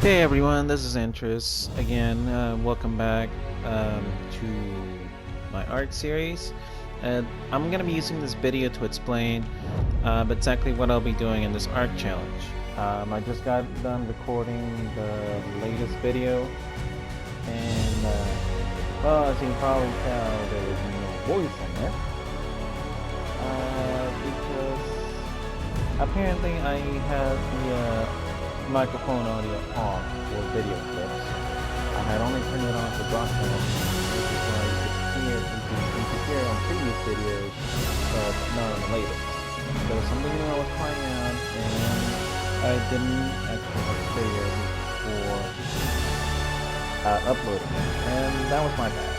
Hey everyone, this is Interest again. Welcome back to my art series. I'm going to be using this video to explain exactly what I'll be doing in this art challenge. I just got done recording the latest video, and well, as you can probably tell, there was no voice in it because apparently I had the microphone audio off for video clips. I had only turned it on for broadcast, which is why you could hear on previous videos, but not on the latest. There was something new I was trying out, and I didn't actually have a video before uploading it, and that was my bad.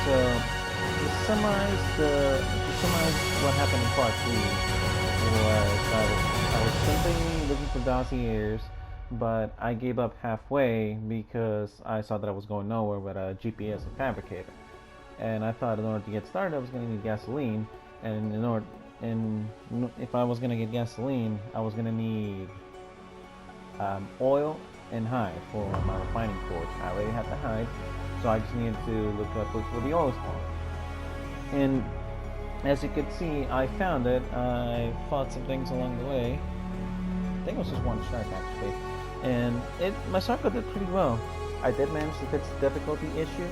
So to summarize what happened in part 3 was I was simply looking for dossiers, but I gave up halfway because I saw that I was going nowhere with a GPS and fabricator. And I thought in order to get started, I was going to need gasoline, and if I was going to get gasoline, I was going to need oil and hide for my refining forge. I already had the hide, so I just needed to look for the oil spawn. And as you could see, I found it. I fought some things along the way. I think it was just one shark actually, and my circle did pretty well. I did manage to fix the difficulty issue.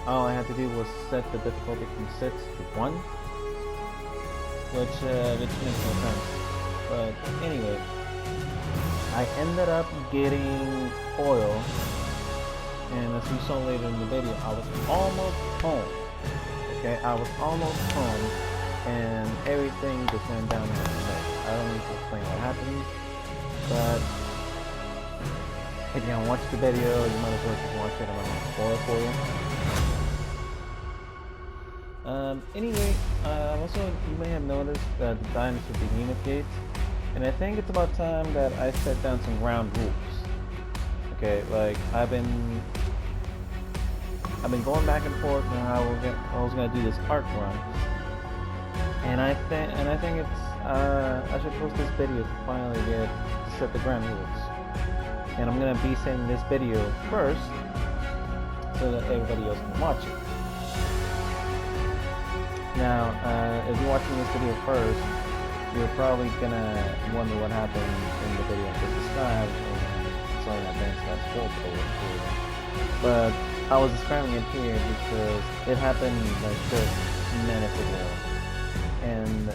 All I had to do was set the difficulty from 6 to 1, which makes no sense. But anyway, I ended up getting oil, and as you saw later in the video, I was almost home. Okay, I was almost home, and everything just went down from there. I don't need to explain what happened, but if you haven't watched the video, you might as well just watch it. I'm not gonna spoil it for you. Anyway, also you may have noticed that the dinosaur behemoth gates, and I think it's about time that I set down some ground rules. Okay, like I've been going back and forth on how I was gonna do this art run, and I think it's I should post this video to finally set the ground rules. And I'm gonna be sending this video first so that everybody else can watch it. Now, if you're watching this video first, you're probably gonna wonder what happened in the video I just described. Sorry in advance, that's full. But I was describing it here because it happened like just minutes ago, and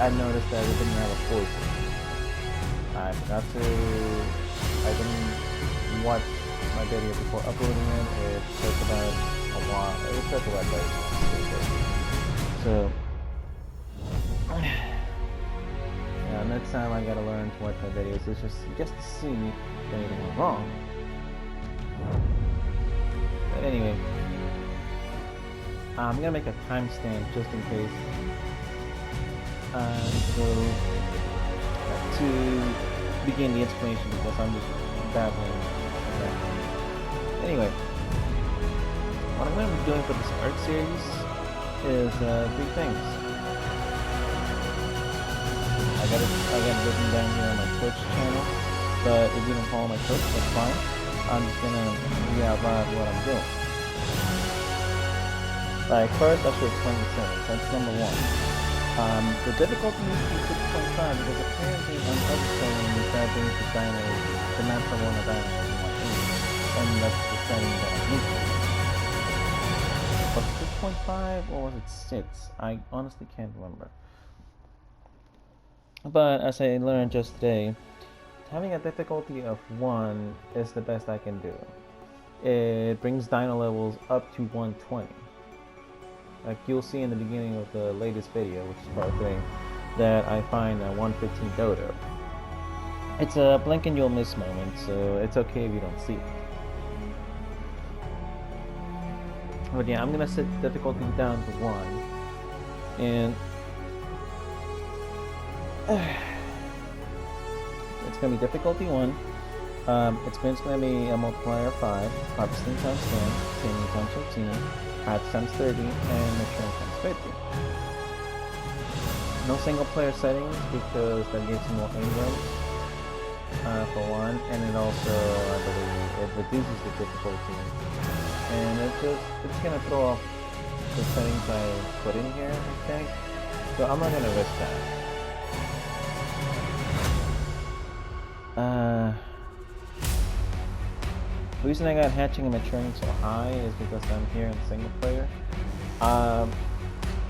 I noticed that it didn't have a voice. I didn't watch my video before uploading it. It took about a while. It took about like so. Yeah, next time I gotta learn to watch my videos. It's just to see if anything went wrong. But anyway, I'm gonna make a timestamp just in case. So to begin the explanation, because I'm just babbling. Anyway, what I'm gonna be doing for this art series is 3 things. I got it written down here on my Twitch channel, but if you don't follow my Twitch, that's fine. I'm just gonna read out loud what I'm doing. Like, first, I should explain the settings. That's number 1. The difficulty needs to be 6.5 because apparently on other settings that brings the natural one of dynamo in 1 and that's the setting that I need. Was it 6.5 or was it 6? I honestly can't remember. But as I learned just today, having a difficulty of 1 is the best I can do. It brings dino levels up to 120. Like you'll see in the beginning of the latest video, which is part 3, that I find a 115 dodo. It's a blink and you'll miss moment, so it's okay if you don't see it. But yeah, I'm gonna set the difficulty down to 1, and it's gonna be difficulty 1. It's gonna be a multiplier of 5, harvesting times 10, taming times 15, hatch times 30, and maturing times 50. No single player settings because that gives you more aim zones. for one, and it also, I believe, it reduces the difficulty, and it's gonna throw off the settings I put in here, I think. So I'm not gonna risk that. The reason I got hatching and maturing so high is because I'm here in single player.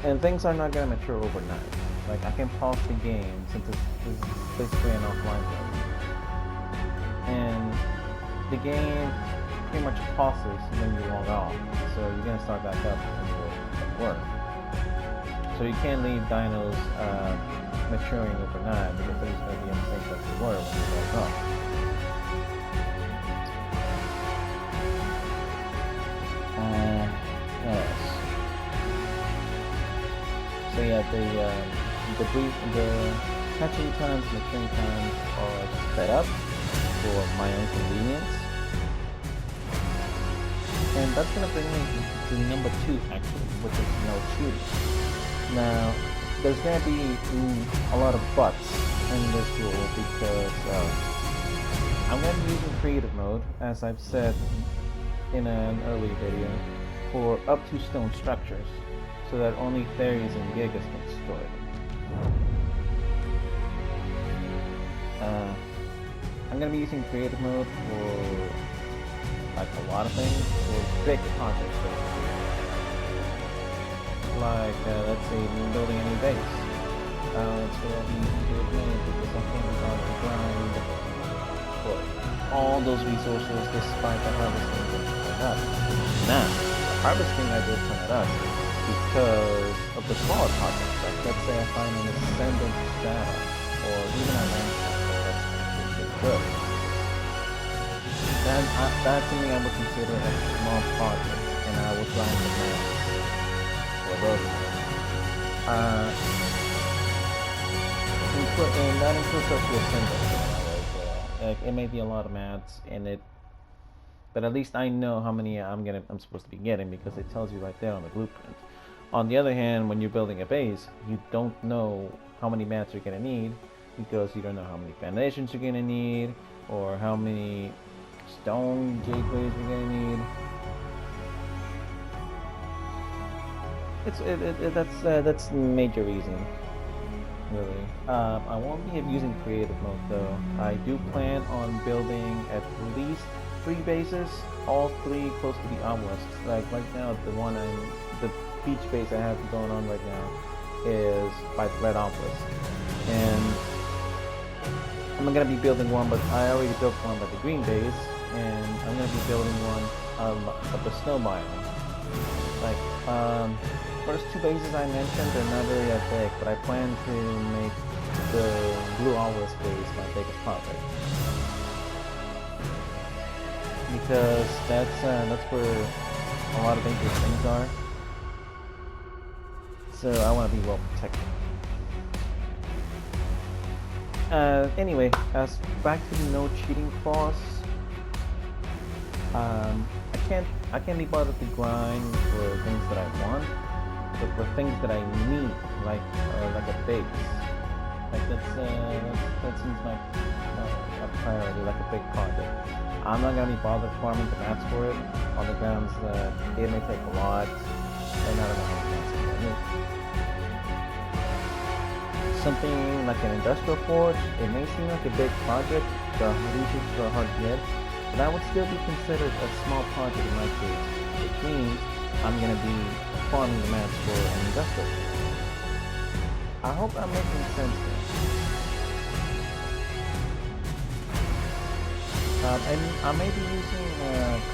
And things are not gonna mature overnight. Like, I can pause the game since it's basically an offline mode. And the game pretty much pauses when you log off. So you're gonna start back up and go work. So you can't leave dinos maturing overnight because they're just gonna be in the same place they were when you log off. Yes. So yeah, the hatching times, maturing times are sped up for my own convenience, and that's gonna bring me to number 2 actually, which is no shooting. Now, there's gonna be a lot of buts in this rule because I'm gonna be using creative mode, as I've said in an earlier video, for up to stone structures, so that only fairies and gigas can destroy them. I'm gonna be using creative mode for like a lot of things, for big projects. Like let's say building a new base. Let's say I'll be using creative mode because I can't be bothered to grind for all those resources despite the harvesting being turned up. Now, the harvesting I did turn it up because of the smaller projects. Like let's say I find an ascendant data or even a land sample that's actually good. That to me I would consider a small project, and I would grind the land for those. And that includes up to a single. Like it may be a lot of mats in it, but at least I know how many I'm supposed to be getting because it tells you right there on the blueprint. On the other hand, when you're building a base, you don't know how many mats you're gonna need because you don't know how many foundations you're gonna need or how many stone gateways you're gonna need. That's the major reason, really. I won't be using creative mode though. I do plan on building at least 3 bases, all 3 close to the obelisk. Like right now, the beach base I have going on right now is by the red obelisk, and I'm gonna be building one, but I already built one by the green base, and I'm gonna be building one of the snow biome. Like first 2 bases I mentioned are not very that big, but I plan to make the blue obelisk base my biggest project because that's where a lot of dangerous things are. So I want to be well protected. Anyway, as back to the no cheating clause. I can't be bothered to grind for things that I want, but for things that I need, like a base. Like that seems like a priority, like a big project. I'm not gonna be bothered farming the mats for it on the grounds that it may take a lot, and I don't know how many mats I'm gonna need. Something like an industrial forge, it may seem like a big project, the resources are hard to get, but that would still be considered a small project in my case, which means I'm going to be farming the mats for an industrial forge. I hope I'm making sense here. And I may be using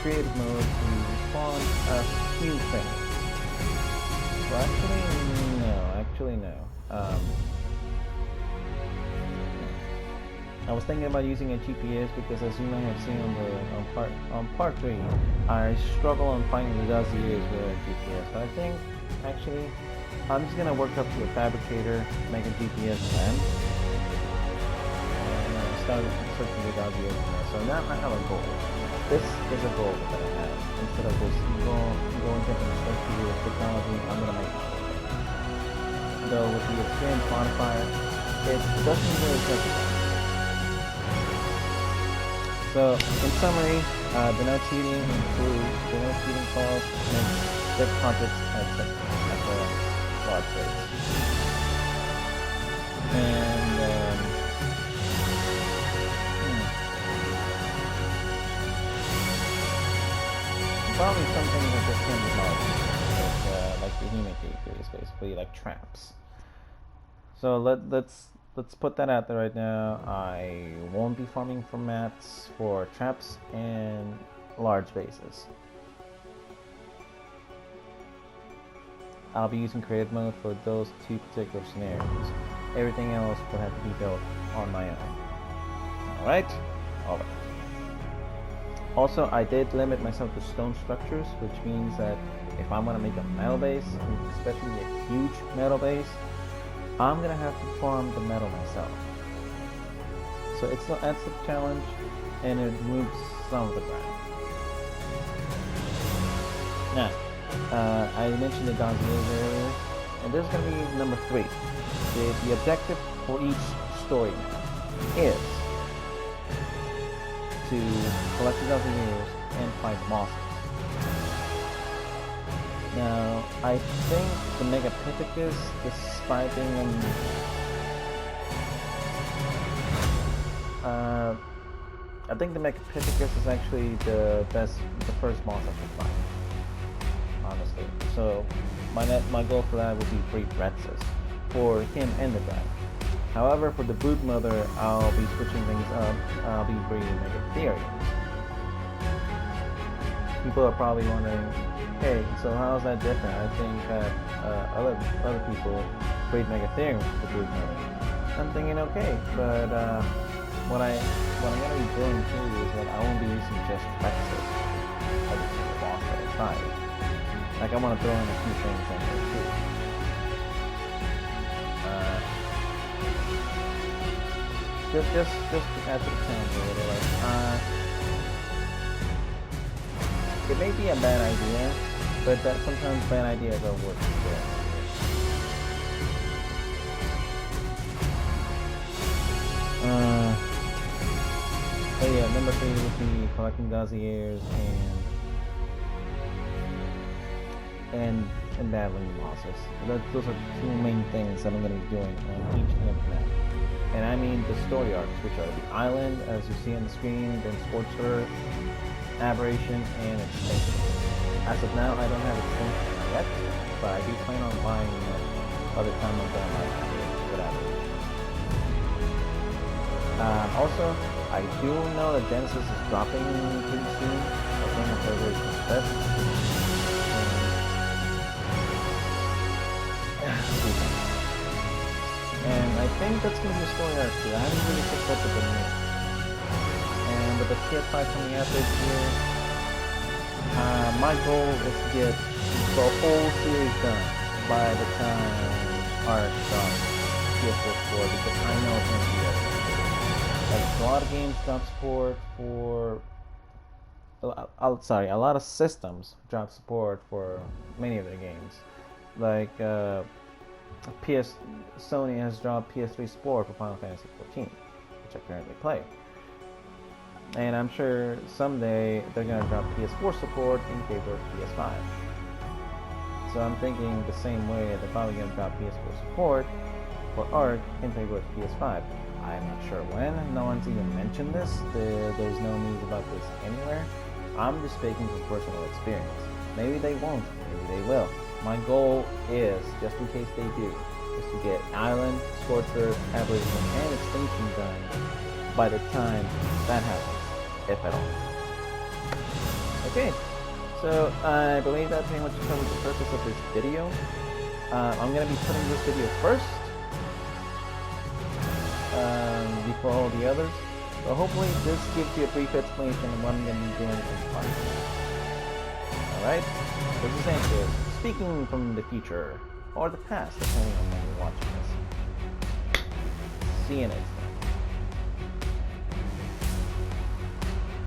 creative mode to spawn a few things. Well, actually no. I was thinking about using a GPS because, as you may have seen on part 3, I struggle on finding the dossiers with a GPS. But I think actually I'm just gonna work up to a fabricator, make a GPS plan, and start searching the dossiers. So now I have a goal. This is a goal that I have. Instead of just going different stuff to do with technology, I'm gonna make it. Though with the experience modifier, it doesn't really take it. So, in summary, the no cheating includes the no cheating clause makes dev projects at the large rates. And probably some things that just can't be modded, like the human characters, basically like traps. So let's put that out there right now. I won't be farming for mats for traps and large bases. I'll be using creative mode for those two particular scenarios. Everything else will have to be built on my own. Alright? Alright. Also, I did limit myself to stone structures, which means that if I'm gonna make a metal base, especially a huge metal base, I'm gonna have to farm the metal myself. So that's the challenge, and it removes some of the ground. Now, I mentioned the Dossiers earlier, and this is gonna be number 3. The objective for each story now is to collect the Dossiers and fight bosses. Now, I think the Megapithecus, despite being I think the Megapithecus is actually the first boss I can fight, honestly. So, my goal for that would be free Brexus for him and the dragon. However, for the Brood Mother, I'll be switching things up. I'll be breeding Megatheriums. People are probably wondering, hey, so how is that different? I think that other people breed Megatheriums with the Brood Mother. I'm thinking, okay, but what I'm gonna be doing too is that I won't be using just Brexus every single boss that I try. Like I want to throw in a few things in there too. Just to add to the challenge a little, like, it may be a bad idea, but that sometimes bad ideas are worth it. But yeah, number 3 would be collecting Dossiers and battling bosses. Those are the 2 main things that I'm going to be doing on each and every map. And I mean the story arcs, which are the island, as you see on the screen, then Scorched Earth, Aberration, and Explaing. As of now, I don't have Explaing yet, but I do plan on buying by the time I'm done my whatever. Also, I do know that Genesis is dropping pretty soon. I think on February 25th. And I think that's going to be a story arc too. I haven't really picked up with the new. And with the PS5 coming out this year, my goal is to get the whole series done by the time ARC drops PS4 support, because I know it's going to be good. Like, a lot of games drop support for... a lot of systems drop support for many of their games. Like, Sony has dropped PS3 support for Final Fantasy XIV, which I currently play. And I'm sure someday they're going to drop PS4 support in favor of PS5. So I'm thinking the same way they're probably going to drop PS4 support for ARC in favor of PS5. I'm not sure when. No one's even mentioned this. There's no news about this anywhere. I'm just speaking from personal experience. Maybe they won't. Maybe they will. My goal is, just in case they do, is to get Island, Scorched Earth, Aberration, and Extinction done by the time that happens, if at all. Okay, so I believe that pretty much covers the purpose of this video. I'm going to be putting this video first, before all the others. So hopefully this gives you a brief explanation of what I'm going to be doing in part 2. Alright, this is Sanchez, speaking from the future, or the past, depending on when you're watching this. See you in it.